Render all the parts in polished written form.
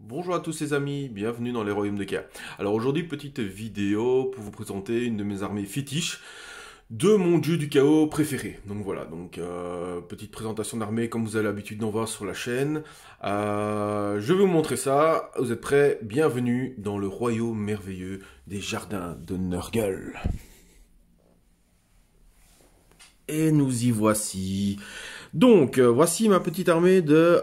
Bonjour à tous les amis, bienvenue dans les royaumes de K. Alors aujourd'hui, petite vidéo pour vous présenter une de mes armées fétiches de mon dieu du chaos préféré. Donc voilà, petite présentation d'armée comme vous avez l'habitude d'en voir sur la chaîne. Je vais vous montrer ça, vous êtes prêts? Bienvenue dans le royaume merveilleux des jardins de Nurgle. Et nous y voici. Voici ma petite armée de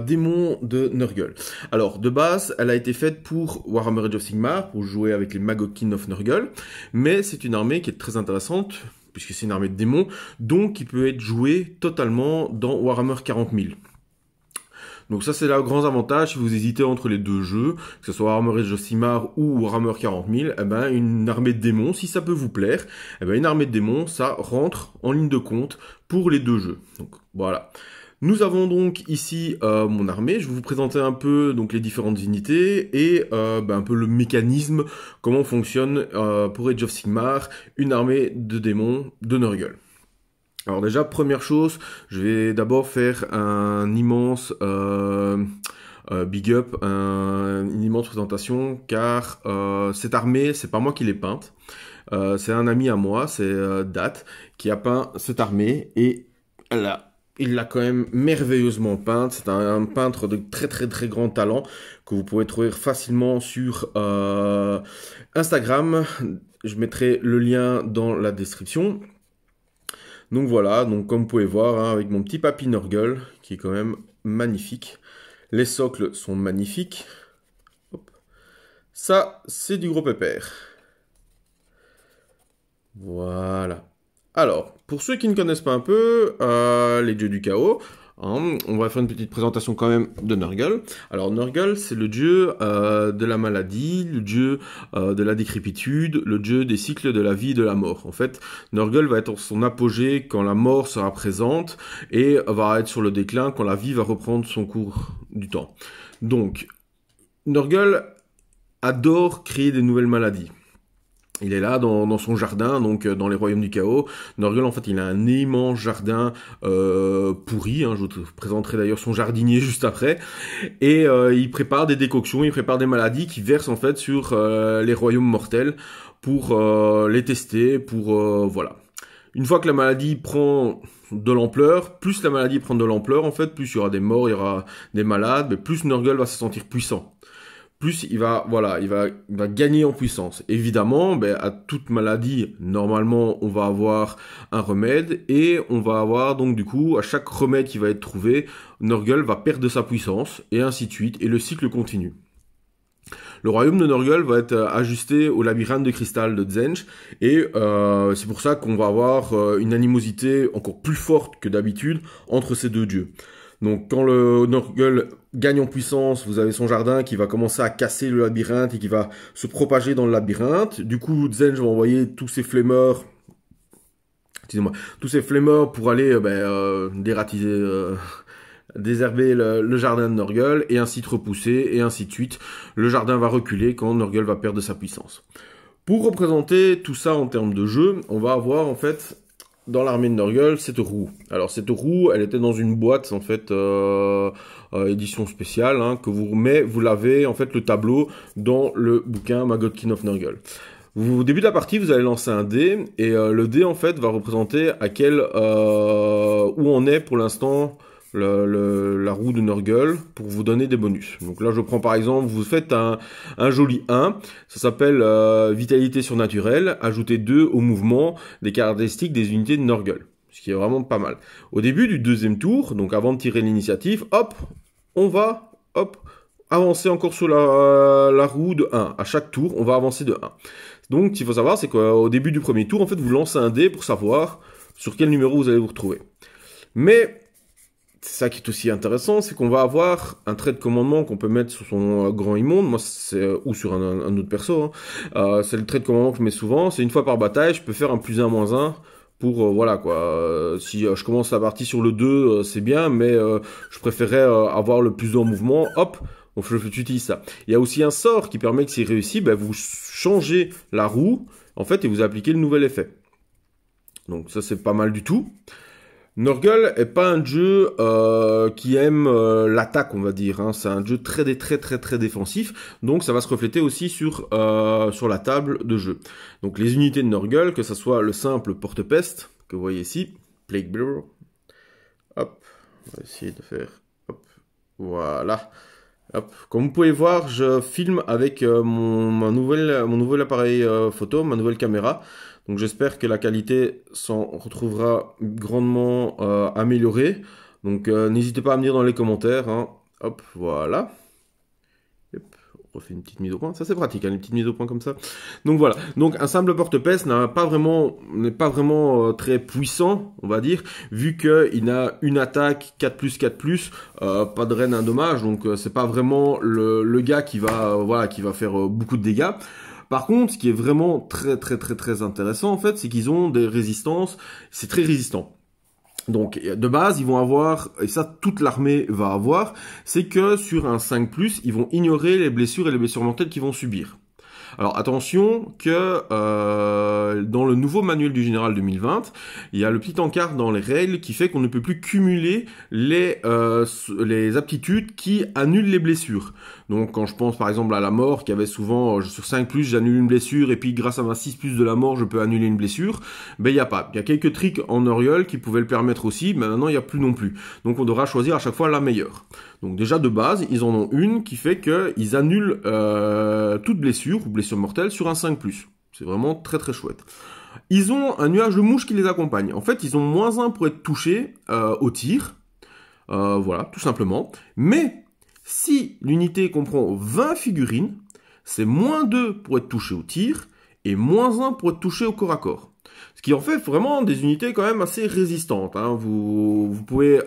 démons de Nurgle. Alors, de base, elle a été faite pour Warhammer Age of Sigmar, pour jouer avec les Magokin of Nurgle, mais c'est une armée qui est très intéressante, puisque c'est une armée de démons, donc qui peut être jouée totalement dans Warhammer 40 000. Donc ça c'est le grand avantage si vous hésitez entre les deux jeux, que ce soit Warhammer Age of Sigmar ou Warhammer 40 000, eh ben une armée de démons, si ça peut vous plaire, eh ben une armée de démons, ça rentre en ligne de compte pour les deux jeux. Donc voilà. Nous avons donc ici mon armée, je vais vous présenter un peu donc les différentes unités et un peu le mécanisme, comment fonctionne pour Age of Sigmar une armée de démons de Nurgle. Alors déjà, première chose, je vais d'abord faire un immense big up, une immense présentation, car cette armée, c'est pas moi qui l'ai peinte, c'est un ami à moi, c'est Dat, qui a peint cette armée, et il l'a quand même merveilleusement peinte. C'est un peintre de très très très grand talent, que vous pouvez trouver facilement sur Instagram. Je mettrai le lien dans la description. Donc voilà, donc comme vous pouvez voir, hein, avec mon petit papy Nurgle, qui est quand même magnifique. Les socles sont magnifiques. Hop. Ça, c'est du gros pépère. Voilà. Alors, pour ceux qui ne connaissent pas un peu les dieux du chaos, hein, on va faire une petite présentation quand même de Nurgle. Alors Nurgle, c'est le dieu de la maladie, le dieu de la décrépitude, le dieu des cycles de la vie et de la mort. En fait, Nurgle va être en son apogée quand la mort sera présente et va être sur le déclin quand la vie va reprendre son cours du temps. Donc, Nurgle adore créer des nouvelles maladies. Il est là dans son jardin, donc dans les royaumes du chaos. Nurgle, en fait, il a un immense jardin pourri. Hein, je vous présenterai d'ailleurs son jardinier juste après. Et il prépare des décoctions, il prépare des maladies qui versent en fait sur les royaumes mortels pour les tester, pour voilà. Une fois que la maladie prend de l'ampleur, plus la maladie prend de l'ampleur, en fait, plus il y aura des morts, il y aura des malades, mais plus Nurgle va se sentir puissant. Plus il va gagner en puissance. Évidemment, à toute maladie, normalement, on va avoir un remède et on va avoir donc du coup, à chaque remède qui va être trouvé, Nurgle va perdre de sa puissance et ainsi de suite et le cycle continue. Le royaume de Nurgle va être ajusté au labyrinthe de cristal de Tzench et c'est pour ça qu'on va avoir une animosité encore plus forte que d'habitude entre ces deux dieux. Donc quand le Nurgle gagne en puissance, vous avez son jardin qui va commencer à casser le labyrinthe et qui va se propager dans le labyrinthe. Du coup, Tzench va envoyer tous ses flemmeurs, pour aller dératiser, désherber le jardin de Nurgle et ainsi te repousser et ainsi de suite. Le jardin va reculer quand Nurgle va perdre sa puissance. Pour représenter tout ça en termes de jeu, on va avoir en fait dans l'armée de Nurgle cette roue. Alors cette roue, elle était dans une boîte en fait édition spéciale hein, que vous l'avez en fait le tableau dans le bouquin Magokin of Nurgle. Au début de la partie, vous allez lancer un dé et le dé en fait va représenter à quel où on est pour l'instant la roue de Nurgle pour vous donner des bonus. Donc là, je prends par exemple, vous faites un joli 1, ça s'appelle vitalité surnaturelle, ajoutez 2 au mouvement des caractéristiques des unités de Nurgle, ce qui est vraiment pas mal. Au début du deuxième tour, donc avant de tirer l'initiative, hop, on va, avancer encore sur la roue de 1. À chaque tour, on va avancer de 1. Donc, ce qu'il faut savoir, c'est qu'au début du premier tour, en fait, vous lancez un dé pour savoir sur quel numéro vous allez vous retrouver. Mais c'est ça qui est aussi intéressant, c'est qu'on va avoir un trait de commandement qu'on peut mettre sur son grand immonde, moi c'est ou sur un autre perso, hein. C'est le trait de commandement que je mets souvent, c'est une fois par bataille, je peux faire un +1 -1 pour voilà quoi. Si je commence la partie sur le 2, c'est bien, mais je préférais avoir le +2 en mouvement, hop, j'utilise ça. Il y a aussi un sort qui permet que s'il réussit, vous changez la roue en fait et vous appliquez le nouvel effet. Donc ça c'est pas mal du tout. Nurgle est pas un jeu qui aime l'attaque, on va dire. Hein. C'est un jeu très défensif, donc ça va se refléter aussi sur la table de jeu. Donc les unités de Nurgle, que ce soit le simple porte-peste que vous voyez ici, Plague Bearer. Hop, on va essayer de faire. Hop, voilà. Hop. Comme vous pouvez voir, je filme avec mon nouvel appareil photo, ma nouvelle caméra. Donc j'espère que la qualité s'en retrouvera grandement améliorée. Donc n'hésitez pas à me dire dans les commentaires. Hein. Hop, voilà. Hop, on refait une petite mise au point. Ça c'est pratique, hein, les petites mises au point comme ça. Donc voilà. Donc un simple porte-peste n'est pas vraiment très puissant, on va dire, vu qu'il a une attaque 4+4+, pas de reine, un dommage. Donc c'est pas vraiment le gars qui va faire beaucoup de dégâts. Par contre, ce qui est vraiment très intéressant, en fait, c'est qu'ils ont des résistances, c'est très résistant. Donc, de base, ils vont avoir, et ça, toute l'armée va avoir, c'est que sur un 5+, ils vont ignorer les blessures et les blessures mortelles qu'ils vont subir. Alors attention que dans le nouveau manuel du général 2020, il y a le petit encart dans les règles qui fait qu'on ne peut plus cumuler les aptitudes qui annulent les blessures. Donc quand je pense par exemple à la mort, qui avait souvent sur 5+, j'annule une blessure et puis grâce à ma 6+ de la mort, je peux annuler une blessure, ben il n'y a pas. Il y a quelques tricks en Nurgle qui pouvaient le permettre aussi, mais maintenant il n'y a plus non plus. Donc on devra choisir à chaque fois la meilleure. Donc déjà de base, ils en ont une qui fait qu'ils annulent toute blessure ou blessure mortelle sur un 5+. C'est vraiment très chouette. Ils ont un nuage de mouches qui les accompagne. En fait, ils ont -1 pour être touchés au tir. Voilà, tout simplement. Mais si l'unité comprend 20 figurines, c'est -2 pour être touché au tir et -1 pour être touché au corps à corps. Ce qui en fait vraiment des unités quand même assez résistantes. Hein. Vous pouvez...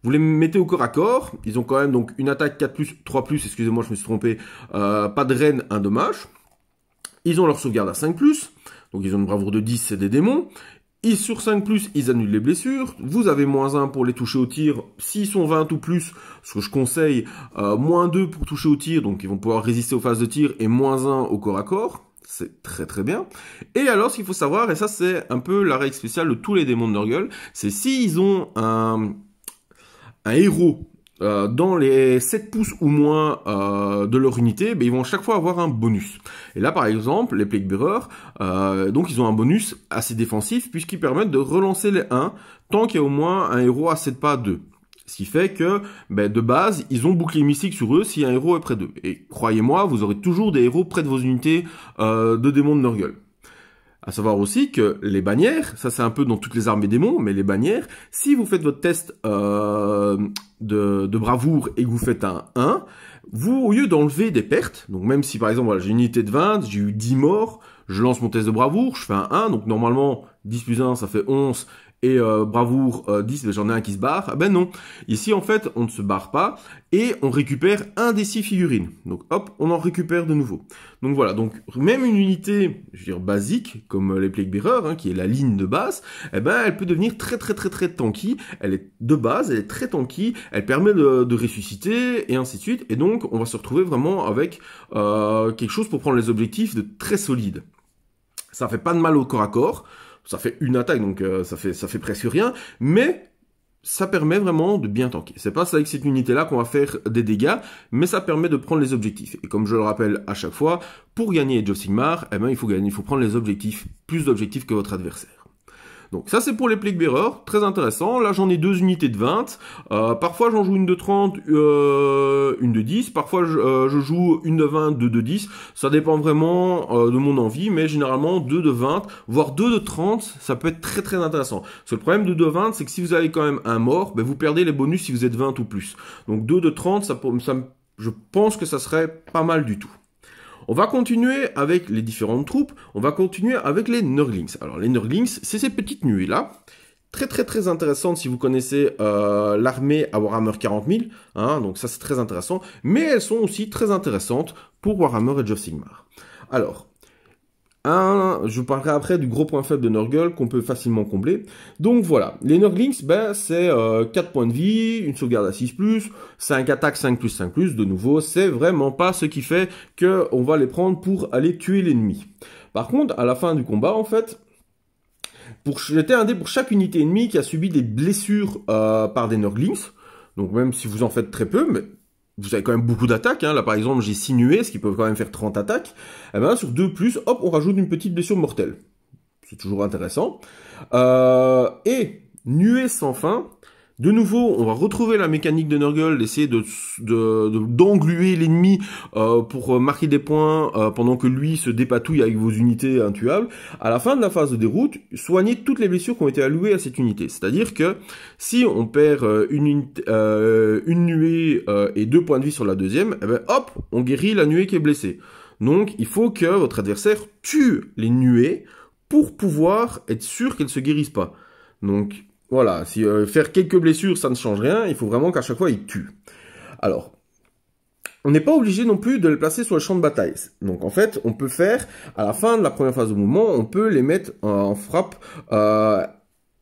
vous les mettez au corps à corps, ils ont quand même donc une attaque 4+, 3+, excusez-moi je me suis trompé, pas de reine, un dommage. Ils ont leur sauvegarde à 5+, donc ils ont une bravoure de 10, c'est des démons. Et sur 5+, ils annulent les blessures, vous avez -1 pour les toucher au tir, s'ils sont 20 ou plus, ce que je conseille, -2 pour toucher au tir, donc ils vont pouvoir résister aux phases de tir, et -1 au corps à corps. C'est très bien. Et alors, ce qu'il faut savoir, et ça c'est un peu la règle spéciale de tous les démons de Nurgle, c'est s'ils ont un héros dans les 7 pouces ou moins de leur unité, ben, ils vont chaque fois avoir un bonus. Et là, par exemple, les Plague Bearers, donc ils ont un bonus assez défensif, puisqu'ils permettent de relancer les 1, tant qu'il y a au moins un héros à 7 pas 2. Ce qui fait que, ben, de base, ils ont bouclier mystique sur eux si un héros est près d'eux. Et croyez-moi, vous aurez toujours des héros près de vos unités de démons de Nurgle. À savoir aussi que les bannières, ça c'est un peu dans toutes les armées démons, mais les bannières, si vous faites votre test de bravoure et que vous faites un 1, vous, au lieu d'enlever des pertes, donc même si par exemple voilà, j'ai une unité de 20, j'ai eu 10 morts, je lance mon test de bravoure, je fais un 1, donc normalement 10 plus 1 ça fait 11, et bravoure 10, ben, j'en ai un qui se barre. Ben non, ici en fait on ne se barre pas et on récupère un des 6 figurines. Donc hop, on en récupère de nouveau. Donc voilà, donc même une unité, je veux dire basique, comme les Plague Bearers, hein, qui est la ligne de base, eh ben elle peut devenir très tanky. Elle est de base, elle est très tanky, elle permet de ressusciter et ainsi de suite. Et donc on va se retrouver vraiment avec quelque chose pour prendre les objectifs de très solide. Ça fait pas de mal au corps à corps. Ça fait une attaque, donc ça fait presque rien, mais ça permet vraiment de bien tanker. C'est pas avec cette unité-là qu'on va faire des dégâts, mais ça permet de prendre les objectifs. Et comme je le rappelle à chaque fois, pour gagner Age of Sigmar, eh ben, il faut prendre les objectifs, plus d'objectifs que votre adversaire. Donc ça c'est pour les Plague Bearers, très intéressant. Là j'en ai 2 unités de 20. Parfois j'en joue une de 30, une de 10. Parfois je joue une de 20, 2 de 10. Ça dépend vraiment de mon envie, mais généralement 2 de 20, voire 2 de 30, ça peut être très intéressant. Parce que le problème de 2 de 20, c'est que si vous avez quand même un mort, ben vous perdez les bonus si vous êtes 20 ou plus. Donc 2 de 30, je pense que ça serait pas mal du tout. On va continuer avec les différentes troupes, on va continuer avec les Nurglings. Alors les Nurglings, c'est ces petites nuées-là, très intéressantes si vous connaissez l'armée à Warhammer 40 000, hein, donc ça c'est très intéressant, mais elles sont aussi très intéressantes pour Warhammer Age of Sigmar. Alors, je vous parlerai après du gros point faible de Nurgle qu'on peut facilement combler. Donc voilà, les Nurglings, ben, c'est 4 points de vie, une sauvegarde à 6+, 5 attaques 5+5+, de nouveau, c'est vraiment pas ce qui fait qu'on va les prendre pour aller tuer l'ennemi. Par contre, à la fin du combat, en fait, Pour jeter un dé pour chaque unité ennemie qui a subi des blessures par des Nurglings. Donc même si vous en faites très peu, mais vous avez quand même beaucoup d'attaques. Hein. Là par exemple j'ai 6 nuées, ce qui peut quand même faire 30 attaques. Et ben sur 2+, hop, on rajoute une petite blessure mortelle. C'est toujours intéressant. Et nuée sans fin. De nouveau, on va retrouver la mécanique de Nurgle d'essayer d'engluer l'ennemi pour marquer des points pendant que lui se dépatouille avec vos unités intuables. À la fin de la phase de déroute, soignez toutes les blessures qui ont été allouées à cette unité. C'est-à-dire que si on perd une nuée et 2 points de vie sur la deuxième, eh ben, hop, on guérit la nuée qui est blessée. Donc, il faut que votre adversaire tue les nuées pour pouvoir être sûr qu'elles ne se guérissent pas. Donc, voilà, si faire quelques blessures, ça ne change rien, il faut vraiment qu'à chaque fois, il tue. Alors, on n'est pas obligé non plus de les placer sur le champ de bataille. Donc, en fait, on peut faire, à la fin de la première phase de mouvement, on peut les mettre en frappe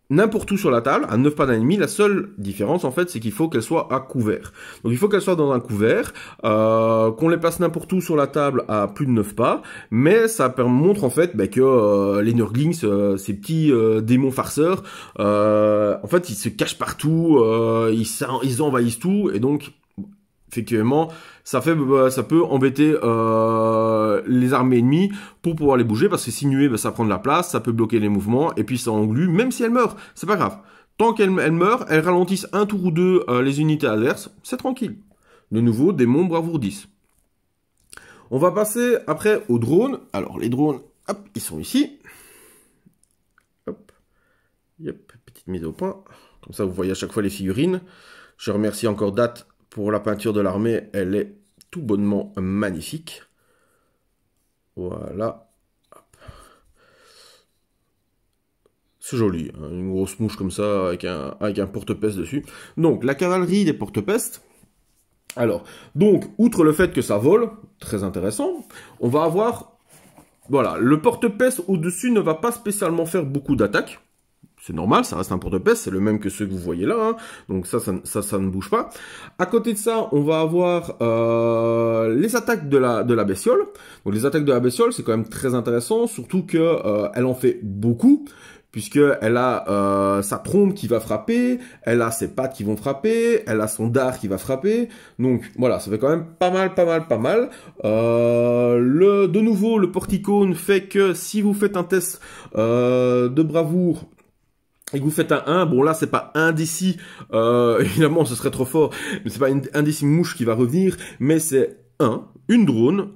n'importe où sur la table, à 9 pas d'un ennemi. La seule différence, en fait, c'est qu'il faut qu'elles soient à couvert. Donc, il faut qu'elles soient dans un couvert, qu'on les place n'importe où sur la table à plus de 9 pas, mais ça montre, en fait, que les Nurglings, ces petits démons farceurs, en fait, ils se cachent partout, ils envahissent tout, et donc, effectivement, ça peut embêter les armées ennemies pour pouvoir les bouger, parce que si nuée, ça prend de la place, ça peut bloquer les mouvements, et puis ça englue, même si elle meurt, c'est pas grave. Tant qu'elle meurt, elles ralentissent un tour ou deux les unités adverses, c'est tranquille. De nouveau, démon bravoure 10. On va passer après aux drones. Alors les drones, hop, ils sont ici. Hop, yep, petite mise au point. Comme ça, vous voyez à chaque fois les figurines. Je remercie encore Date pour la peinture de l'armée, elle est tout bonnement magnifique. Voilà. C'est joli, hein, une grosse mouche comme ça, avec un porte-peste dessus. Donc, la cavalerie des porte-pestes. Alors, donc, outre le fait que ça vole, très intéressant, on va avoir... Voilà, le porte-peste au-dessus ne va pas spécialement faire beaucoup d'attaques. C'est normal, ça reste un porte-peste, c'est le même que ceux que vous voyez là, hein. Donc ça ne bouge pas. À côté de ça, on va avoir les attaques de la bestiole. Donc les attaques de la bestiole, c'est quand même très intéressant, surtout que elle en fait beaucoup, puisque elle a sa trompe qui va frapper, elle a ses pattes qui vont frapper, elle a son dard qui va frapper. Donc voilà, ça fait quand même pas mal. De nouveau, le porticone fait que si vous faites un test de bravoure, et que vous faites un 1, bon là c'est pas un DC, évidemment ce serait trop fort, mais c'est pas un DC mouche qui va revenir, mais c'est un drone,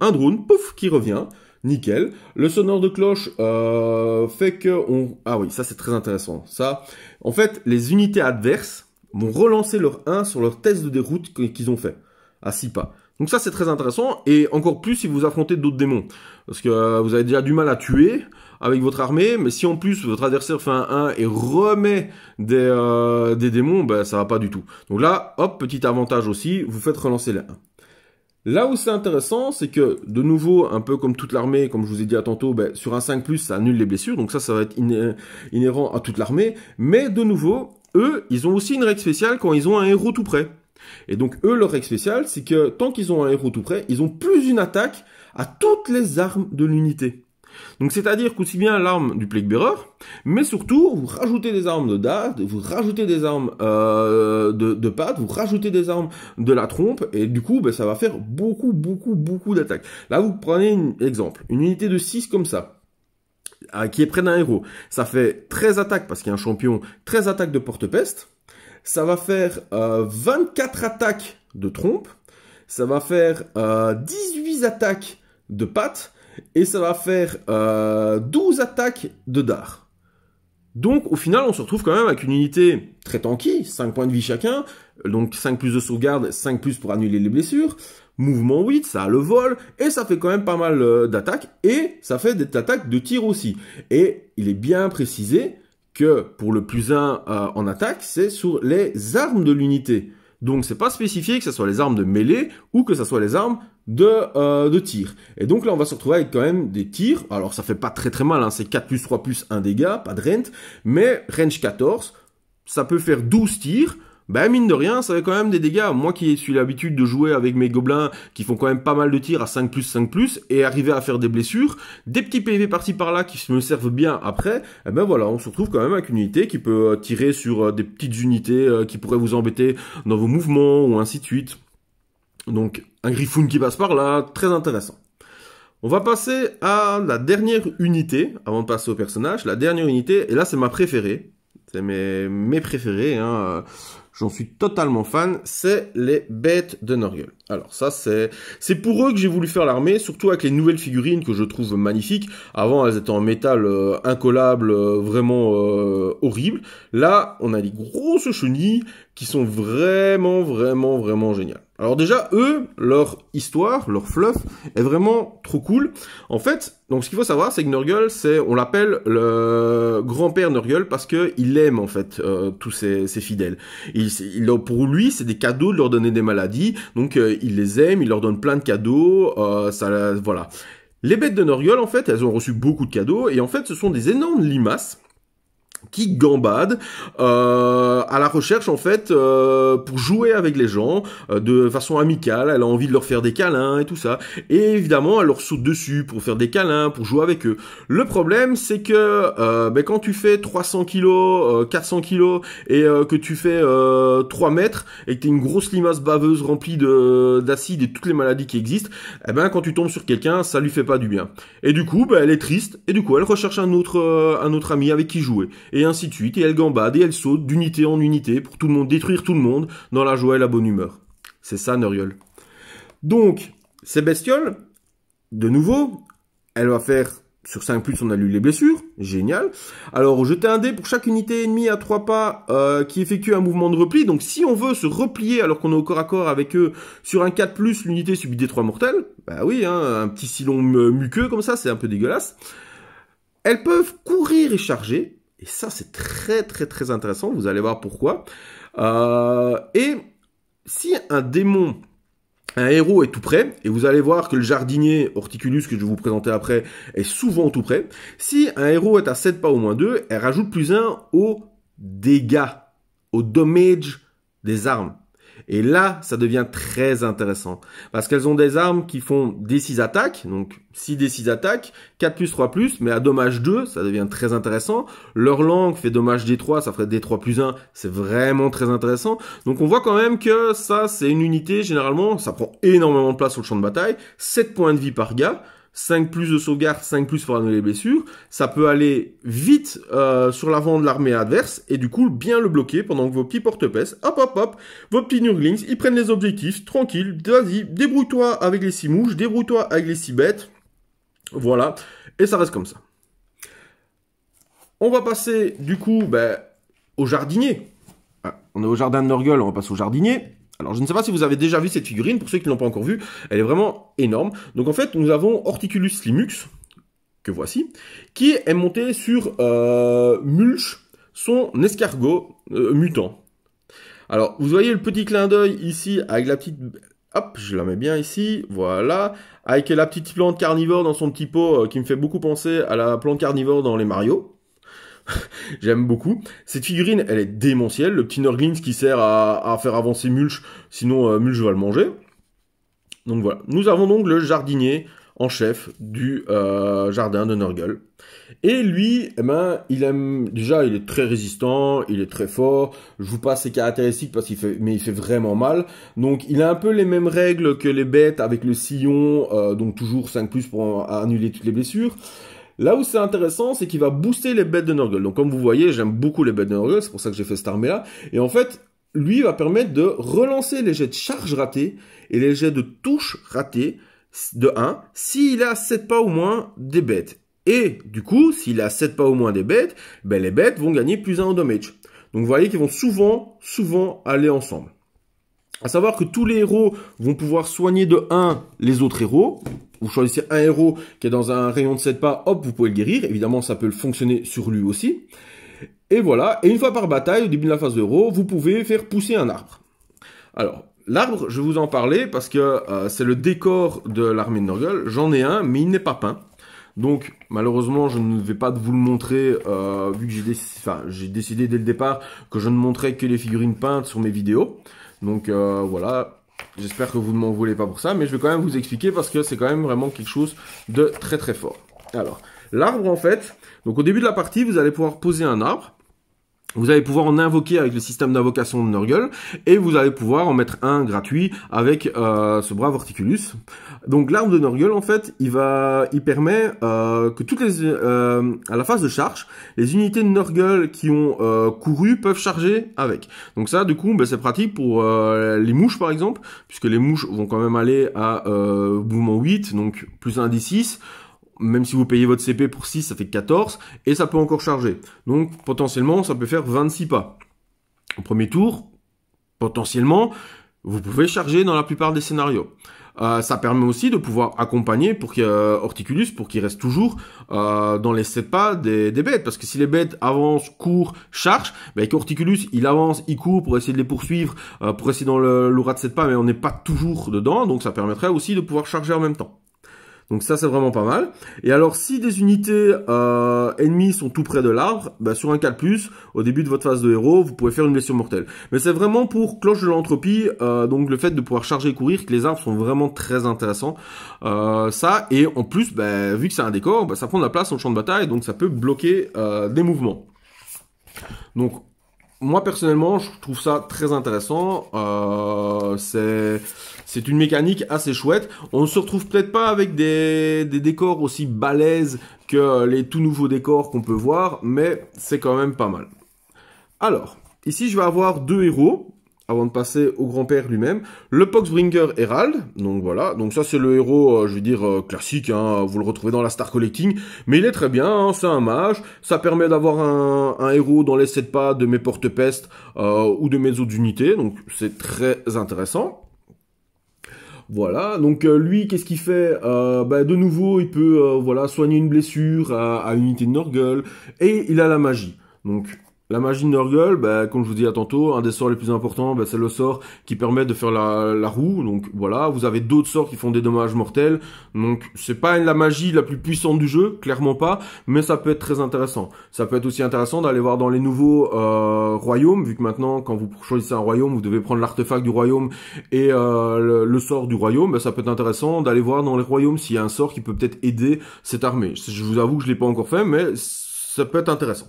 pouf, qui revient, nickel. Le sonneur de cloche fait que ah oui, ça c'est très intéressant. Ça, en fait, les unités adverses vont relancer leur 1 sur leur test de déroute qu'ils ont fait, à 6 pas. Donc ça c'est très intéressant, et encore plus si vous affrontez d'autres démons, parce que vous avez déjà du mal à tuer avec votre armée, mais si en plus votre adversaire fait un 1 et remet des démons, ben ça va pas du tout. Donc là, hop, petit avantage aussi, vous faites relancer les 1. Là où c'est intéressant, c'est que, de nouveau, un peu comme toute l'armée, comme je vous ai dit à tantôt, ben, sur un 5+, ça annule les blessures, donc ça va être inhérent à toute l'armée, mais de nouveau, eux, ils ont aussi une règle spéciale quand ils ont un héros tout près. Et donc, eux, leur règle spéciale, c'est que tant qu'ils ont un héros tout près, ils ont plus une attaque à toutes les armes de l'unité. Donc, c'est-à-dire qu'aussi bien l'arme du Plague Bearer, mais surtout, vous rajoutez des armes de dard, vous rajoutez des armes de pattes, vous rajoutez des armes de la trompe, et du coup, ben, ça va faire beaucoup d'attaques. Là, vous prenez un exemple, une unité de 6 comme ça, qui est près d'un héros. Ça fait 13 attaques, parce qu'il y a un champion, 13 attaques de porte-peste. Ça va faire 24 attaques de trompe. Ça va faire 18 attaques de pattes. Et ça va faire 12 attaques de dard. Donc, au final, on se retrouve quand même avec une unité très tanky, 5 points de vie chacun, donc 5 plus de sauvegarde, 5 plus pour annuler les blessures, mouvement 8, ça a le vol, et ça fait quand même pas mal d'attaques, et ça fait des attaques de tir aussi. Et il est bien précisé que pour le plus 1 en attaque, c'est sur les armes de l'unité. Donc, c'est pas spécifié que ce soit les armes de mêlée ou que ce soit les armes de tir. Et donc là, on va se retrouver avec quand même des tirs. Alors, ça fait pas très mal, hein, c'est 4 plus 3 plus 1 dégât, pas de rent. Mais range 14, ça peut faire 12 tirs. bah mine de rien, ça fait quand même des dégâts. Moi qui suis l'habitude de jouer avec mes gobelins qui font quand même pas mal de tirs à 5+, et arriver à faire des blessures, des petits PV par-ci par-là qui me servent bien après, eh ben voilà, on se retrouve quand même avec une unité qui peut tirer sur des petites unités qui pourraient vous embêter dans vos mouvements, ou ainsi de suite. Donc, un Griffoon qui passe par là, très intéressant. On va passer à la dernière unité, avant de passer au personnage. La dernière unité, et là c'est ma préférée, c'est mes préférés, hein. J'en suis totalement fan, c'est les bêtes de Nurgle. Alors ça, c'est pour eux que j'ai voulu faire l'armée, surtout avec les nouvelles figurines que je trouve magnifiques. Avant, elles étaient en métal incollable, vraiment horrible. Là, on a des grosses chenilles qui sont vraiment géniales. Alors déjà, eux, leur histoire, leur fluff, est vraiment trop cool. En fait, donc ce qu'il faut savoir, c'est que Nurgle, on l'appelle le grand-père Nurgle parce que il aime en fait tous ses fidèles. Pour lui, c'est des cadeaux de leur donner des maladies, donc il les aime, il leur donne plein de cadeaux, voilà. Les bêtes de Nurgle, en fait, elles ont reçu beaucoup de cadeaux, et en fait, ce sont des énormes limaces qui gambadent à la recherche en fait pour jouer avec les gens de façon amicale. Elle a envie de leur faire des câlins et tout ça, et évidemment elle leur saute dessus pour faire des câlins, pour jouer avec eux. Le problème c'est que quand tu fais 300 kilos, 400 kilos et que tu fais 3 mètres et que t'es une grosse limace baveuse remplie d'acide et toutes les maladies qui existent, eh ben quand tu tombes sur quelqu'un ça lui fait pas du bien, et du coup elle est triste, et du coup elle recherche un autre ami avec qui jouer, et ainsi de suite, et elle gambade et elle saute d'unité en unité pour tout le monde, détruire tout le monde dans la joie et la bonne humeur. C'est ça Nurgle. Donc, ces bestioles, de nouveau, elle va faire, sur 5+, on a lu les blessures, génial. Alors, jetez un dé pour chaque unité ennemie à 3 pas qui effectue un mouvement de repli. Donc, si on veut se replier alors qu'on est au corps à corps avec eux, sur un 4+, l'unité subit des 3 mortels. Bah oui, hein, un petit silon muqueux comme ça, c'est un peu dégueulasse. Elles peuvent courir et charger. Et ça, c'est très intéressant, vous allez voir pourquoi. Et si un démon, un héros est tout près, et vous allez voir que le jardinier Horticulus, que je vais vous présenter après, est souvent tout près. Si un héros est à 7 pas au moins 2, elle rajoute +1 aux dégâts, au damage des armes. Et là, ça devient très intéressant. Parce qu'elles ont des armes qui font D6 attaques, donc 6 D6 attaques, 4+, 3+, mais à dommage 2, ça devient très intéressant. Leur langue fait dommage D3, ça ferait D3+1, c'est vraiment très intéressant. Donc on voit quand même que ça, c'est une unité, généralement, ça prend énormément de place sur le champ de bataille, 7 points de vie par gars, 5+ de sauvegarde, 5+ pour annuler les blessures. Ça peut aller vite sur l'avant de l'armée adverse et du coup bien le bloquer pendant que vos petits porte-pèces, hop, vos petits Nurglings, ils prennent les objectifs, tranquille, vas-y, débrouille-toi avec les 6 mouches, débrouille-toi avec les 6 bêtes. Voilà, et ça reste comme ça. On va passer du coup au jardinier. Ah, on est au jardin de Nurgle, on va passer au jardinier. Alors, je ne sais pas si vous avez déjà vu cette figurine, pour ceux qui ne l'ont pas encore vue, elle est vraiment énorme. Donc, en fait, nous avons Horticulus Limux, que voici, qui est monté sur Mulch, son escargot mutant. Alors, vous voyez le petit clin d'œil ici, avec la petite... Hop, je la mets bien ici, voilà. Avec la petite plante carnivore dans son petit pot, qui me fait beaucoup penser à la plante carnivore dans les Mario. J'aime beaucoup. Cette figurine, elle est démentielle. Le petit Nurglings qui sert à faire avancer Mulch, sinon Mulch va le manger. Donc voilà. Nous avons donc le jardinier en chef du jardin de Nurgle. Et lui, eh ben, il est très résistant, il est très fort. Je vous passe ses caractéristiques parce qu'il fait vraiment mal. Donc il a un peu les mêmes règles que les bêtes avec le sillon, donc toujours 5+ pour annuler toutes les blessures. Là où c'est intéressant, c'est qu'il va booster les bêtes de Nurgle. Donc comme vous voyez, j'aime beaucoup les bêtes de Nurgle, c'est pour ça que j'ai fait cette armée-là. Et en fait, lui va permettre de relancer les jets de charge ratés et les jets de touche ratés de 1, s'il a 7 pas au moins des bêtes. Et du coup, s'il a 7 pas au moins des bêtes, les bêtes vont gagner +1 au damage. Donc vous voyez qu'ils vont souvent aller ensemble. À savoir que tous les héros vont pouvoir soigner de 1 les autres héros. Vous choisissez un héros qui est dans un rayon de 7 pas, hop, vous pouvez le guérir. Évidemment, ça peut fonctionner sur lui aussi. Et voilà. Et une fois par bataille, au début de la phase de héros, vous pouvez faire pousser un arbre. Alors, l'arbre, je vais vous en parler parce que c'est le décor de l'armée de Nurgle. J'en ai un, mais il n'est pas peint. Donc malheureusement je ne vais pas vous le montrer vu que j'ai décidé dès le départ que je ne montrais que les figurines peintes sur mes vidéos. Donc voilà, j'espère que vous ne m'en voulez pas pour ça, mais je vais quand même vous expliquer parce que c'est quand même vraiment quelque chose de très très fort. Alors, l'arbre en fait, donc au début de la partie vous allez pouvoir poser un arbre. Vous allez pouvoir en invoquer avec le système d'invocation de Nurgle et vous allez pouvoir en mettre un gratuit avec ce brave Horticulus. Donc l'arbre de Nurgle en fait, il permet que toutes les à la phase de charge, les unités de Nurgle qui ont couru peuvent charger avec. Donc ça du coup, ben, c'est pratique pour les mouches par exemple, puisque les mouches vont quand même aller à mouvement 8, donc plus un D6. Même si vous payez votre CP pour 6, ça fait 14, et ça peut encore charger. Donc, potentiellement, ça peut faire 26 pas. Au premier tour, potentiellement, vous pouvez charger dans la plupart des scénarios. Ça permet aussi de pouvoir accompagner pour Horticulus, pour qu'il reste toujours dans les 7 pas des bêtes. Parce que si les bêtes avancent, courent, chargent, ben avec Horticulus, il avance, il court pour essayer de les poursuivre, pour essayer dans l'aura de 7 pas, mais on n'est pas toujours dedans. Donc, ça permettrait aussi de pouvoir charger en même temps. Donc ça, c'est vraiment pas mal. Et alors, si des unités ennemies sont tout près de l'arbre, bah, sur un 4+, au début de votre phase de héros, vous pouvez faire une blessure mortelle. Mais c'est vraiment pour cloche de l'entropie, donc le fait de pouvoir charger et courir, que les arbres sont vraiment très intéressants. Ça, et en plus, bah, vu que c'est un décor, bah, ça prend de la place dans le champ de bataille, donc ça peut bloquer des mouvements. Donc, moi, personnellement, je trouve ça très intéressant. C'est une mécanique assez chouette. On ne se retrouve peut-être pas avec des décors aussi balèzes que les tout nouveaux décors qu'on peut voir, mais c'est quand même pas mal. Alors, ici, je vais avoir 2 héros, avant de passer au grand-père lui-même. Le Poxbringer Herald, donc voilà. Donc ça, c'est le héros, je vais dire, classique, hein, vous le retrouvez dans la Star Collecting. Mais il est très bien, hein, c'est un mage. Ça permet d'avoir un héros dans les 7 pas de mes porte-pestes ou de mes autres unités. Donc c'est très intéressant. Voilà, donc lui, qu'est-ce qu'il fait bah, de nouveau, il peut voilà, soigner une blessure à une unité de Nurgle. Et il a la magie. Donc... la magie de Nurgle, bah, comme je vous disais tantôt, un des sorts les plus importants, bah, c'est le sort qui permet de faire la roue. Donc voilà, vous avez d'autres sorts qui font des dommages mortels. Donc c'est pas la magie la plus puissante du jeu, clairement pas, mais ça peut être très intéressant. Ça peut être aussi intéressant d'aller voir dans les nouveaux royaumes, vu que maintenant, quand vous choisissez un royaume, vous devez prendre l'artefact du royaume et le sort du royaume. Bah, ça peut être intéressant d'aller voir dans les royaumes s'il y a un sort qui peut peut-être aider cette armée. Je vous avoue que je l'ai pas encore fait, mais ça peut être intéressant.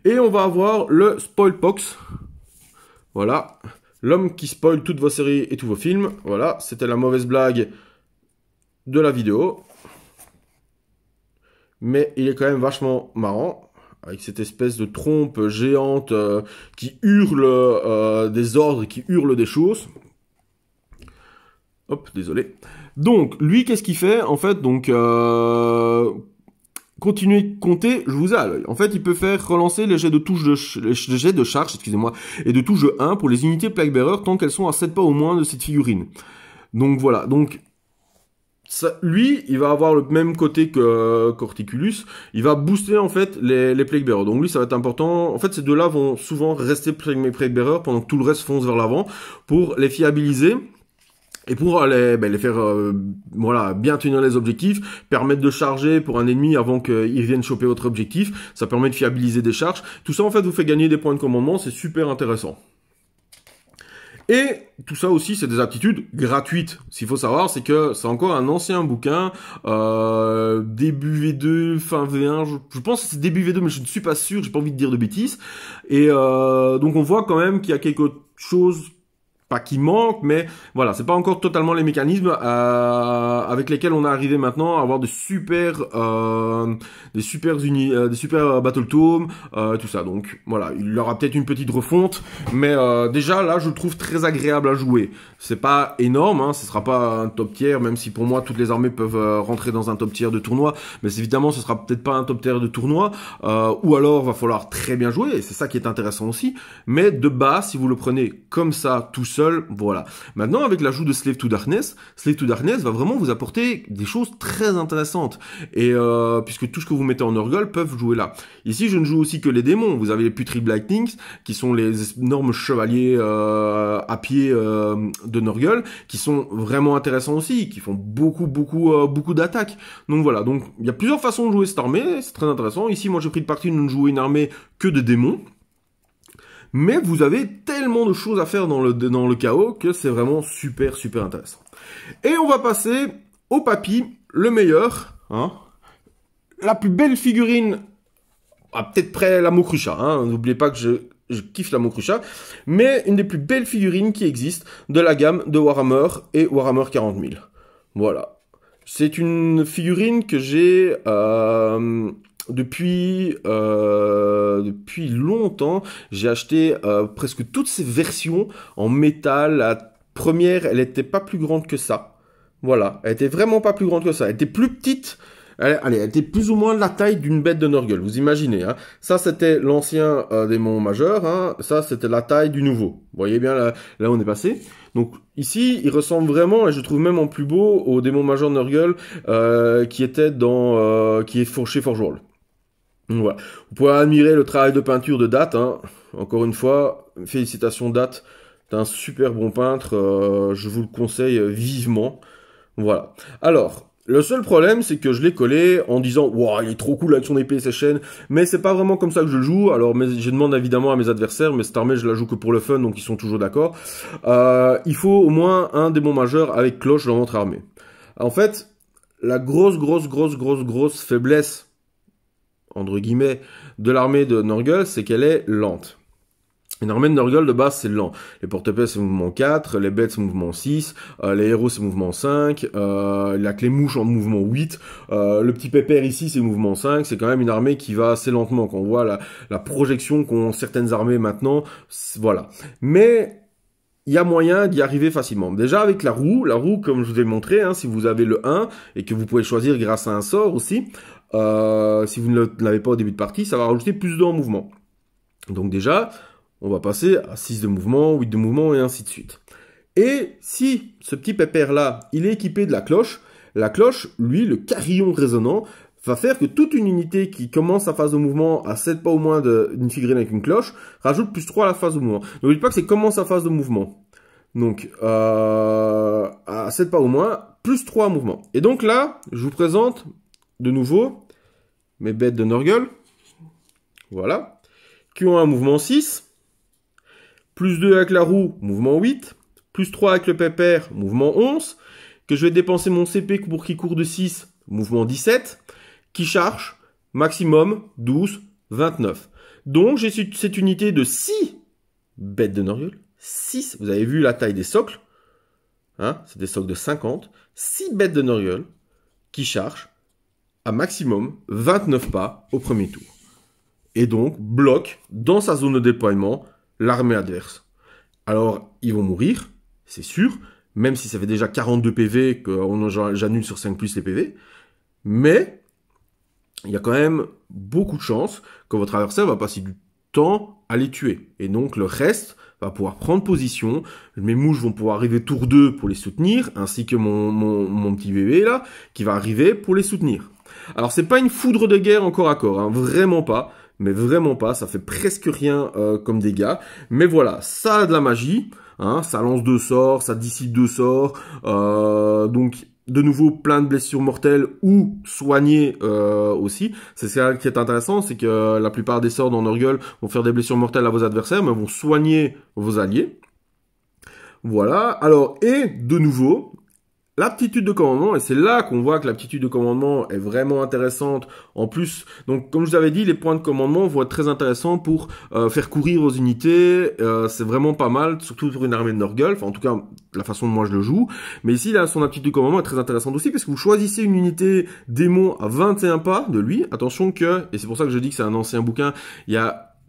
Et on va avoir le Spoilpox. Voilà. L'homme qui spoil toutes vos séries et tous vos films. Voilà. C'était la mauvaise blague de la vidéo. Mais il est quand même vachement marrant. Avec cette espèce de trompe géante qui hurle des ordres, qui hurle des choses. Hop, désolé. Donc, lui, qu'est-ce qu'il fait? En fait, donc... continuez de compter, je vous ai à l'œil. En fait, il peut faire relancer les jets de charge, excusez-moi, et de touche de 1 pour les unités Plaguebearer tant qu'elles sont à 7 pas au moins de cette figurine. Donc voilà, donc ça, lui, il va avoir le même côté qu'Horticulus. Il va booster en fait les Plaguebearer. Donc lui, ça va être important. En fait, ces deux-là vont souvent rester Plaguebearer pendant que tout le reste fonce vers l'avant pour les fiabiliser. Et pour les faire voilà, bien tenir les objectifs, permettre de charger pour un ennemi avant qu'il vienne choper votre objectif, ça permet de fiabiliser des charges. Tout ça en fait vous fait gagner des points de commandement, c'est super intéressant. Et tout ça aussi, c'est des aptitudes gratuites. Ce qu'il faut savoir, c'est que c'est encore un ancien bouquin, début V2, fin V1, je pense que c'est début V2, mais je ne suis pas sûr, j'ai pas envie de dire de bêtises. Et donc on voit quand même qu'il y a quelque chose... pas qui manque, mais voilà, c'est pas encore totalement les mécanismes avec lesquels on est arrivé maintenant à avoir des super battle tomes, tout ça. Donc voilà, il y aura peut-être une petite refonte, mais déjà là, je le trouve très agréable à jouer. C'est pas énorme, hein, ce sera pas un top tier, même si pour moi toutes les armées peuvent rentrer dans un top tier de tournoi, mais évidemment ce sera peut-être pas un top tier de tournoi, ou alors va falloir très bien jouer, et c'est ça qui est intéressant aussi. Mais de base, si vous le prenez comme ça, tout seul, seul, voilà. Maintenant, avec l'ajout de Slave to Darkness va vraiment vous apporter des choses très intéressantes. Et puisque tout ce que vous mettez en Nurgle peuvent jouer là. Ici, je ne joue aussi que les démons. Vous avez les Putrid Lightnings, qui sont les énormes chevaliers à pied de Nurgle, qui sont vraiment intéressants aussi, qui font beaucoup d'attaques. Donc voilà, donc il y a plusieurs façons de jouer cette armée, c'est très intéressant. Ici, moi j'ai pris le parti de ne jouer une armée que de démons. Mais vous avez tellement de choses à faire dans le chaos que c'est vraiment super intéressant. Et on va passer au papy, le meilleur, hein. La plus belle figurine, peut-être près la Mokrucha, hein. N'oubliez pas que je kiffe la Mokrucha, mais une des plus belles figurines qui existent de la gamme de Warhammer et Warhammer 40 000. Voilà. C'est une figurine que j'ai depuis longtemps. J'ai acheté presque toutes ces versions en métal. La première, elle était pas plus grande que ça. Voilà, elle était vraiment pas plus grande que ça. Elle était plus petite. Elle était plus ou moins la taille d'une bête de Nurgle, vous imaginez. Hein. Ça, c'était l'ancien démon majeur. Hein. Ça, c'était la taille du nouveau. Vous voyez bien là où on est passé. Donc ici, il ressemble vraiment, et je trouve même en plus beau, au démon majeur Nurgle qui était qui est chez Forge World. Donc voilà. Vous pouvez admirer le travail de peinture de Date. Hein. Encore une fois, félicitations Date. T'es un super bon peintre. Je vous le conseille vivement. Voilà. Alors, le seul problème, c'est que je l'ai collé en disant « Wow, il est trop cool avec son épée et ses chaînes », mais c'est pas vraiment comme ça que je le joue. Alors, je demande évidemment à mes adversaires, mais cette armée, je la joue que pour le fun, donc ils sont toujours d'accord. Il faut au moins un démon majeur avec cloche dans votre armée. En fait, la grosse faiblesse, entre guillemets, de l'armée de Nurgle, c'est qu'elle est lente. Une armée de Nurgle, de base, c'est lent. Les porte-épées, c'est mouvement 4, les bêtes, c'est mouvement 6, les héros, c'est mouvement 5, la clé mouche en mouvement 8, le petit pépère ici, c'est mouvement 5. C'est quand même une armée qui va assez lentement. Quand on voit la projection qu'ont certaines armées maintenant, voilà. Mais il y a moyen d'y arriver facilement. Déjà, avec la roue, comme je vous ai montré, hein, si vous avez le 1, et que vous pouvez choisir grâce à un sort aussi, si vous ne l'avez pas au début de partie, ça va rajouter plus de en mouvement. Donc déjà, on va passer à 6 de mouvement, 8 de mouvement et ainsi de suite. Et si ce petit pépère-là, il est équipé de la cloche, lui, le carillon résonnant, va faire que toute une unité qui commence sa phase de mouvement à 7 pas au moins d'une figurine avec une cloche, rajoute plus 3 à la phase de mouvement. N'oubliez pas que c'est commence sa phase de mouvement. Donc, à 7 pas au moins, plus 3 mouvements. Et donc là, je vous présente de nouveau mes bêtes de Nurgle. Voilà. Qui ont un mouvement 6. Plus 2 avec la roue, mouvement 8. Plus 3 avec le pépère, mouvement 11. Que je vais dépenser mon CP pour qu'il court de 6, mouvement 17. Qui charge, maximum 12, 29. Donc j'ai cette unité de 6 bêtes de Nurgle. 6, vous avez vu la taille des socles. Hein, c'est des socles de 50. 6 bêtes de Nurgle qui chargent à maximum 29 pas au premier tour. Et donc bloque dans sa zone de déploiement l'armée adverse. Alors, ils vont mourir, c'est sûr, même si ça fait déjà 42 PV, que j'annule sur 5 plus les PV, mais il y a quand même beaucoup de chances que votre adversaire va passer du temps à les tuer. Et donc, le reste va pouvoir prendre position, mes mouches vont pouvoir arriver tour 2 pour les soutenir, ainsi que mon petit bébé là, qui va arriver pour les soutenir. Alors, c'est pas une foudre de guerre en corps à corps, hein, vraiment pas. Mais vraiment pas, ça fait presque rien comme dégâts. Mais voilà, ça a de la magie, hein, ça lance 2 sorts, ça dissipe 2 sorts. Donc, de nouveau, plein de blessures mortelles ou soignées aussi. C'est ça qui est intéressant, c'est que la plupart des sorts dans Nurgle vont faire des blessures mortelles à vos adversaires, mais vont soigner vos alliés. Voilà, alors, et de nouveau, l'aptitude de commandement, et c'est là qu'on voit que l'aptitude de commandement est vraiment intéressante. En plus, donc comme je vous avais dit, les points de commandement vont être très intéressants pour faire courir vos unités. C'est vraiment pas mal, surtout pour une armée de Nurgle. Enfin, en tout cas, la façon dont moi je le joue. Mais ici, là, son aptitude de commandement est très intéressante aussi parce que vous choisissez une unité démon à 21 pas de lui. Attention que, et c'est pour ça que je dis que c'est un ancien bouquin,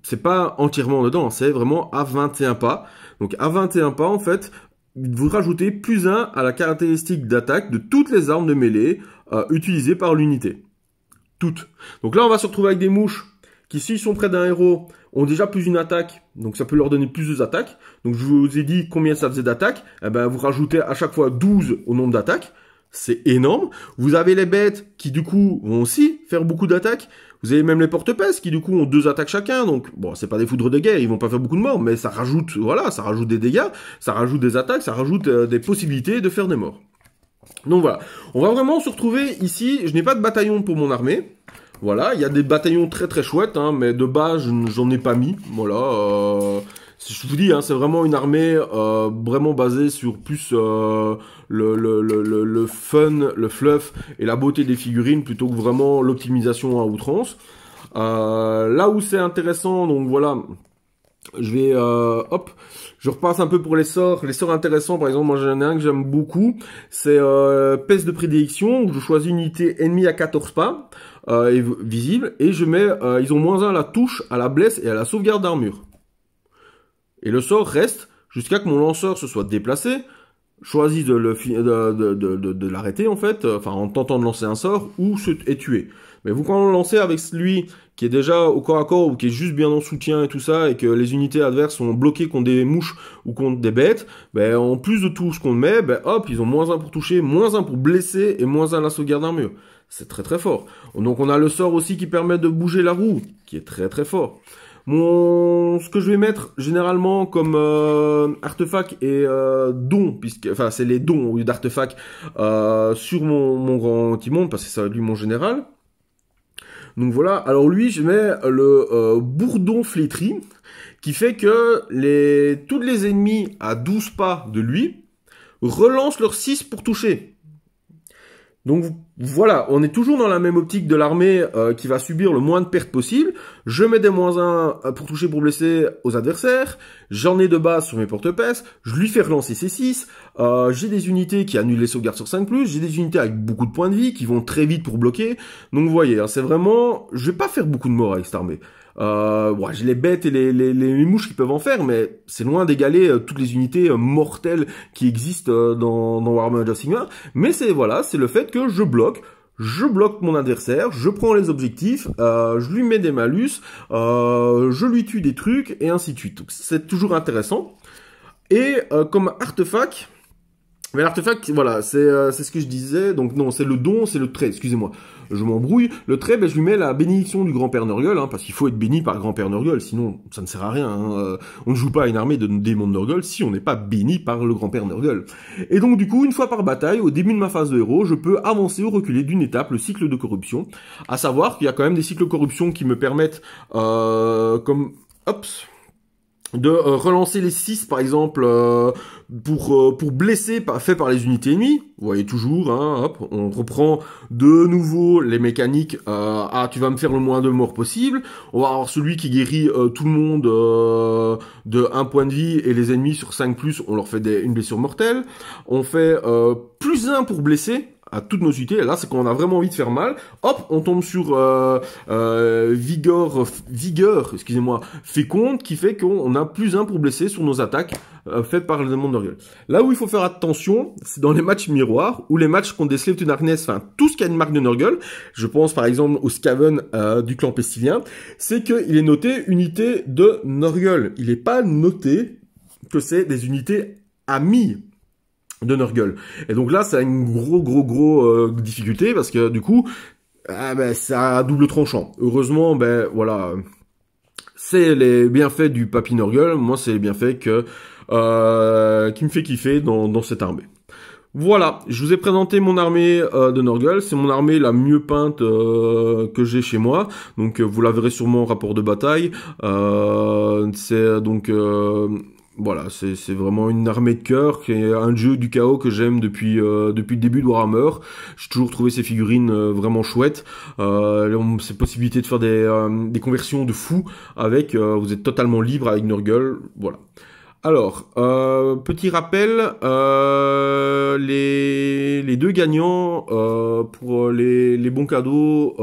c'est pas entièrement dedans, c'est vraiment à 21 pas. Donc à 21 pas, en fait, vous rajoutez plus 1 à la caractéristique d'attaque de toutes les armes de mêlée utilisées par l'unité. Toutes. Donc là, on va se retrouver avec des mouches qui, s'ils sont près d'un héros, ont déjà plus une attaque, donc ça peut leur donner plus d'attaques. Donc je vous ai dit combien ça faisait d'attaques. Eh ben, vous rajoutez à chaque fois 12 au nombre d'attaques. C'est énorme. Vous avez les bêtes qui, du coup, vont aussi faire beaucoup d'attaques. Vous avez même les porte-pèces qui, du coup, ont 2 attaques chacun. Donc, bon, c'est pas des foudres de guerre, ils vont pas faire beaucoup de morts, mais ça rajoute, voilà, ça rajoute des dégâts, ça rajoute des attaques, ça rajoute des possibilités de faire des morts. Donc voilà, on va vraiment se retrouver ici. Je n'ai pas de bataillon pour mon armée. Voilà, il y a des bataillons très très chouettes, hein, mais de base, j'en ai pas mis. Voilà, je vous dis, hein, c'est vraiment une armée vraiment basée sur plus le fun, le fluff et la beauté des figurines plutôt que vraiment l'optimisation à outrance. Là où c'est intéressant, donc voilà, je vais, hop, je repasse un peu pour les sorts. Les sorts intéressants, par exemple, moi j'en ai un que j'aime beaucoup, c'est peste de prédilection, où je choisis une unité ennemie à 14 pas, visible, et je mets, ils ont -1 à la touche, à la blesse et à la sauvegarde d'armure. Et le sort reste jusqu'à que mon lanceur se soit déplacé, choisit de l'arrêter en fait, enfin en tentant de lancer un sort, ou est tué. Mais vous, quand on lancez avec celui qui est déjà au corps à corps, ou qui est juste bien en soutien et tout ça, et que les unités adverses sont bloquées contre des mouches ou contre des bêtes, ben en plus de tout ce qu'on met, ben hop, ils ont -1 pour toucher, -1 pour blesser, et -1 à la sauvegarde d'armure. C'est très très fort. Donc on a le sort aussi qui permet de bouger la roue, qui est très très fort. Ce que je vais mettre généralement comme artefact et don, puisque, enfin c'est les dons au lieu d'artefact sur mon grand anti-monde, parce que ça va être lui mon général. Donc voilà, alors lui je mets le bourdon flétri, qui fait que tous les ennemis à 12 pas de lui relancent leur 6 pour toucher. Donc voilà, on est toujours dans la même optique de l'armée qui va subir le moins de pertes possible. Je mets des -1 pour toucher, pour blesser aux adversaires. J'en ai de base sur mes porte-pèces. Je lui fais relancer ses 6. J'ai des unités qui annulent les sauvegardes sur 5+. J'ai des unités avec beaucoup de points de vie qui vont très vite pour bloquer. Donc vous voyez, hein, c'est vraiment... Je vais pas faire beaucoup de morts avec cette armée. Ouais, j'ai les bêtes et les mouches qui peuvent en faire, mais c'est loin d'égaler toutes les unités mortelles qui existent dans Warhammer Age of Sigmar. Mais c'est voilà, c'est le fait que je bloque mon adversaire, je prends les objectifs, je lui mets des malus, je lui tue des trucs et ainsi de suite. Donc c'est toujours intéressant. Et comme artefact, mais l'artefact, voilà, c'est ce que je disais. Donc non, c'est le don, c'est le trait. Excusez-moi, je m'embrouille. Le trait, ben je lui mets la bénédiction du grand-père Nurgle, hein, parce qu'il faut être béni par grand-père Nurgle, sinon ça ne sert à rien. Hein. On ne joue pas à une armée de démons de Nurgle si on n'est pas béni par le grand-père Nurgle. Et donc du coup, une fois par bataille, au début de ma phase de héros, je peux avancer ou reculer d'une étape le cycle de corruption. À savoir qu'il y a quand même des cycles de corruption qui me permettent, comme, hop, de relancer les 6 par exemple pour blesser fait par les unités ennemies. Vous voyez toujours, hein, hop, on reprend de nouveau les mécaniques. Tu vas me faire le moins de morts possible. On va avoir celui qui guérit tout le monde de 1 point de vie, et les ennemis sur 5+, on leur fait une blessure mortelle. On fait +1 pour blesser à toutes nos unités. Là, c'est quand on a vraiment envie de faire mal. Hop, on tombe sur vigueur, excusez-moi, féconde, qui fait qu'on a +1 pour blesser sur nos attaques faites par le démon de Nurgle. Là où il faut faire attention, c'est dans les matchs miroirs, ou les matchs contre des Slave to Darkness, enfin, tout ce qui a une marque de Nurgle. Je pense par exemple au Skaven du clan pestilien. C'est qu'il est noté unité de Nurgle. Il n'est pas noté que c'est des unités amies de Nurgle. Et donc là, ça a une gros difficulté, parce que du coup, ben, ça a double tranchant. Heureusement, ben voilà, c'est les bienfaits du papy Nurgle. Moi, c'est les bienfaits qui me fait kiffer dans cette armée. Voilà, je vous ai présenté mon armée de Nurgle. C'est mon armée la mieux peinte que j'ai chez moi. Donc vous la verrez sûrement en rapport de bataille. C'est donc voilà, c'est vraiment une armée de cœur, qui est un dieu du chaos que j'aime depuis le début de Warhammer. J'ai toujours trouvé ces figurines vraiment chouettes. Ces possibilités de faire des conversions de fou avec, vous êtes totalement libre avec Nurgle, voilà. Alors, petit rappel, les deux gagnants pour les bons cadeaux,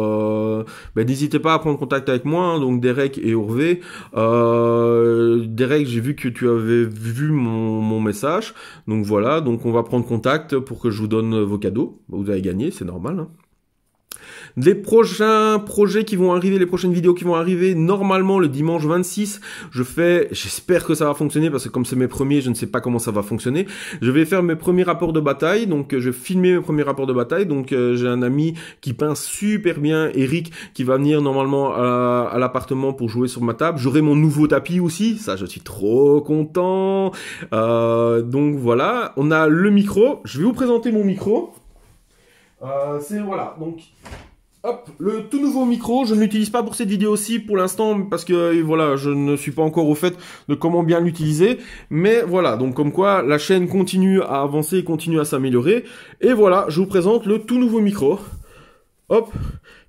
ben, n'hésitez pas à prendre contact avec moi, hein, donc Derek et Orvé. Derek, j'ai vu que tu avais vu mon message, donc voilà, donc on va prendre contact pour que je vous donne vos cadeaux. Vous avez gagné, c'est normal, hein. Les prochains projets qui vont arriver, les prochaines vidéos qui vont arriver, normalement le dimanche 26, j'espère que ça va fonctionner parce que comme c'est mes premiers, je ne sais pas comment ça va fonctionner. Je vais faire mes premiers rapports de bataille, donc je vais filmer mes premiers rapports de bataille. Donc j'ai un ami qui peint super bien, Eric, qui va venir normalement à l'appartement pour jouer sur ma table. J'aurai mon nouveau tapis aussi, ça je suis trop content. Donc voilà, on a le micro. Je vais vous présenter mon micro. Voilà, donc hop, le tout nouveau micro. Je ne l'utilise pas pour cette vidéo-ci pour l'instant parce que voilà, je ne suis pas encore au fait de comment bien l'utiliser. Mais voilà, donc comme quoi la chaîne continue à avancer, continue à s'améliorer. Et voilà, je vous présente le tout nouveau micro. Hop,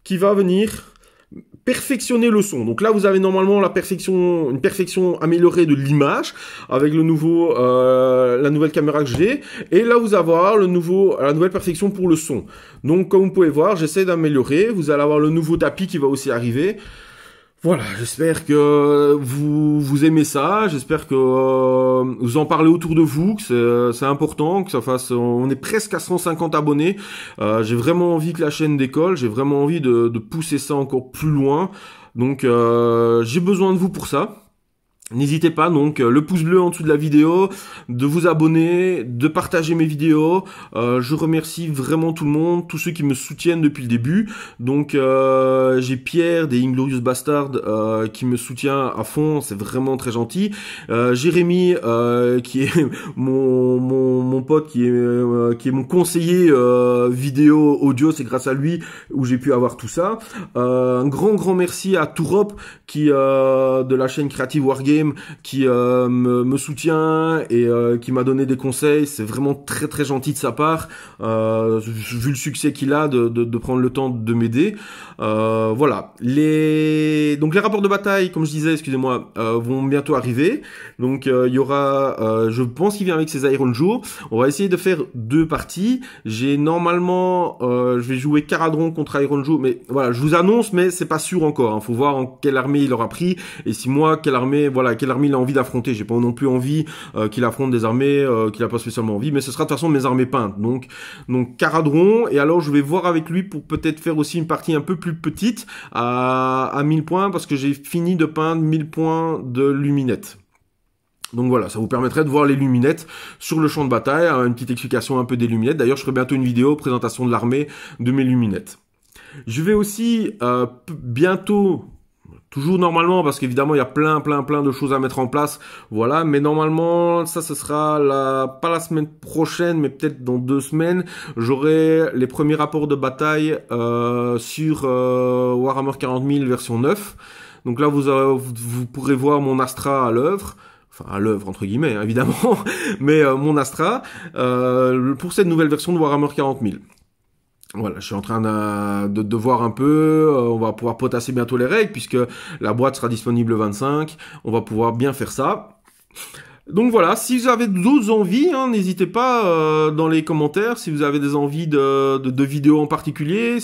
qui va venir perfectionner le son. Donc là, vous avez normalement une perfection améliorée de l'image avec le nouveau, la nouvelle caméra que j'ai. Et là, vous allez avoir la nouvelle perfection pour le son. Donc, comme vous pouvez voir, j'essaie d'améliorer. Vous allez avoir le nouveau tapis qui va aussi arriver. Voilà, j'espère que vous aimez ça, j'espère que vous en parlez autour de vous, que c'est important, que ça fasse... On est presque à 150 abonnés, j'ai vraiment envie que la chaîne décolle, j'ai vraiment envie de pousser ça encore plus loin, donc j'ai besoin de vous pour ça. N'hésitez pas donc le pouce bleu en dessous de la vidéo, de vous abonner, de partager mes vidéos. Je remercie vraiment tout le monde, tous ceux qui me soutiennent depuis le début. Donc j'ai Pierre des Inglorious Bastards qui me soutient à fond, c'est vraiment très gentil. Jérémy qui est mon pote, qui est mon conseiller vidéo audio, c'est grâce à lui où j'ai pu avoir tout ça. Un grand merci à Tourop qui de la chaîne Creative Wargame qui me soutient et qui m'a donné des conseils. C'est vraiment très gentil de sa part, vu le succès qu'il a de prendre le temps de m'aider. Voilà, donc les rapports de bataille, comme je disais, excusez-moi, vont bientôt arriver. Donc il y aura, je pense qu'il vient avec ses Iron Joe. On va essayer de faire 2 parties. J'ai normalement, je vais jouer Caradron contre Iron Joe, mais voilà, je vous annonce, mais c'est pas sûr encore, hein. Faut voir en quelle armée il aura pris et si moi quelle armée il a envie d'affronter. J'ai pas non plus envie qu'il affronte des armées qu'il a pas spécialement envie, mais ce sera de toute façon mes armées peintes. Donc Caradron, et alors je vais voir avec lui pour peut-être faire aussi une partie un peu plus petite à 1000 points parce que j'ai fini de peindre 1000 points de luminettes. Donc voilà, ça vous permettrait de voir les luminettes sur le champ de bataille, hein, une petite explication un peu des luminettes. D'ailleurs, je ferai bientôt une vidéo présentation de l'armée de mes luminettes. Je vais aussi bientôt, toujours normalement, parce qu'évidemment il y a plein de choses à mettre en place, voilà, mais normalement ça ce sera pas la semaine prochaine, mais peut-être dans 2 semaines, j'aurai les premiers rapports de bataille sur Warhammer 40 000 version 9. Donc là vous pourrez voir mon Astra à l'œuvre. Enfin, à l'œuvre, entre guillemets, hein, évidemment, mais mon Astra, pour cette nouvelle version de Warhammer 40 000. Voilà, je suis en train de voir un peu, on va pouvoir potasser bientôt les règles, puisque la boîte sera disponible le 25, on va pouvoir bien faire ça. Donc voilà, si vous avez d'autres envies, hein, n'hésitez pas dans les commentaires, si vous avez des envies de vidéos en particulier.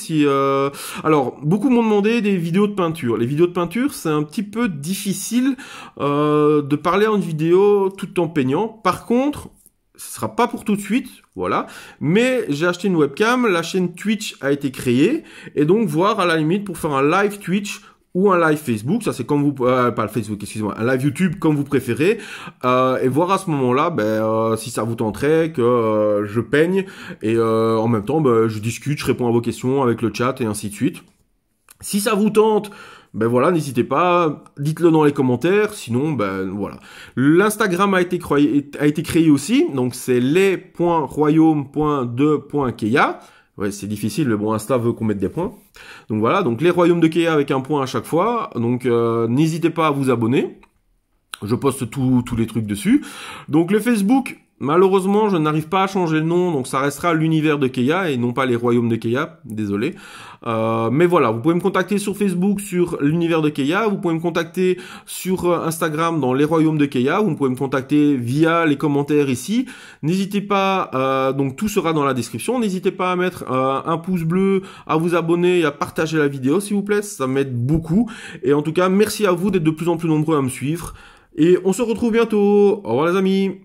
Alors, beaucoup m'ont demandé des vidéos de peinture. Les vidéos de peinture, c'est un petit peu difficile de parler en vidéo tout en peignant. Par contre, ce sera pas pour tout de suite, voilà. Mais j'ai acheté une webcam, la chaîne Twitch a été créée, et donc voir à la limite pour faire un live Twitch ou un live Facebook, ça c'est comme vous, pas le Facebook, excusez-moi, un live YouTube comme vous préférez, et voir à ce moment-là, si ça vous tenterait que je peigne, et en même temps, je discute, je réponds à vos questions avec le chat et ainsi de suite. Si ça vous tente, ben voilà, n'hésitez pas, dites-le dans les commentaires, sinon, ben voilà. L'Instagram a été créé aussi, donc c'est les.royaume.2.keia. Ouais, c'est difficile, mais bon, Insta veut qu'on mette des points. Donc voilà, donc les royaumes de Keia avec un point à chaque fois. Donc n'hésitez pas à vous abonner. Je poste tous les trucs dessus. Donc le Facebook, malheureusement, je n'arrive pas à changer le nom, donc ça restera l'univers de Keia et non pas les royaumes de Keia, désolé. Mais voilà, vous pouvez me contacter sur Facebook sur l'univers de Keia, vous pouvez me contacter sur Instagram dans les royaumes de Keia, vous pouvez me contacter via les commentaires ici. N'hésitez pas, donc tout sera dans la description, n'hésitez pas à mettre un pouce bleu, à vous abonner et à partager la vidéo s'il vous plaît, ça m'aide beaucoup. Et en tout cas, merci à vous d'être de plus en plus nombreux à me suivre. Et on se retrouve bientôt. Au revoir les amis.